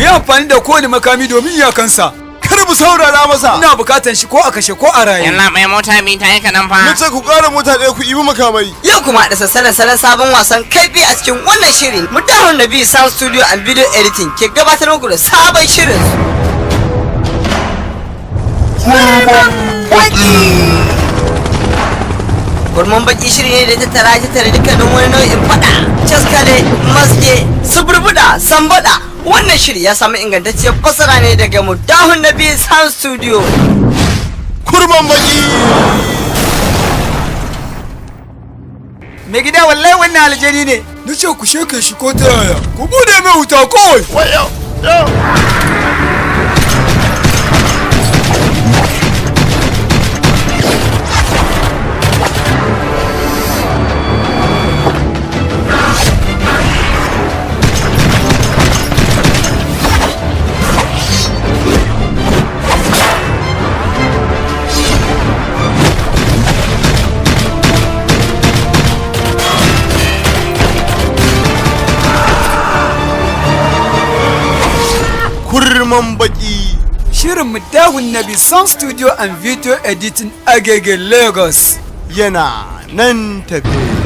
yi amfani da kowane makami domin iyakansa. Kar mu saurara masa. Ina bukatan shi ko a kashe ko a raye. Yalla mai mota bi ta yi kaɗan fa. Na ce ku ƙara mota ɗaya ku ibi makamai. Yau kuma da sassanin salon sabon wasan kaifi a cikin wannan shirin. Mutahun Nabi Sound Studio and Video Editing ke gabatar muku da sabon shirin. Kurman baki shiri ne da ta tattara dukkanin wani nau'in fada, caskale, maske, suburbuda, sambada. Wannan shiri ya samu ingantacciyar fasara ne daga Mutahun Nabi Sound Studio. Kurman baki. Mai gida wallahi wannan aljani ne. Na ce ku sheke shi ko ta yaya. Ku bude mai wuta kawai. Wayo. Kurman baki. Shirin Mutahun Nabi Sound Studio and Video Editing Agege Lagos. Yana nan tafe.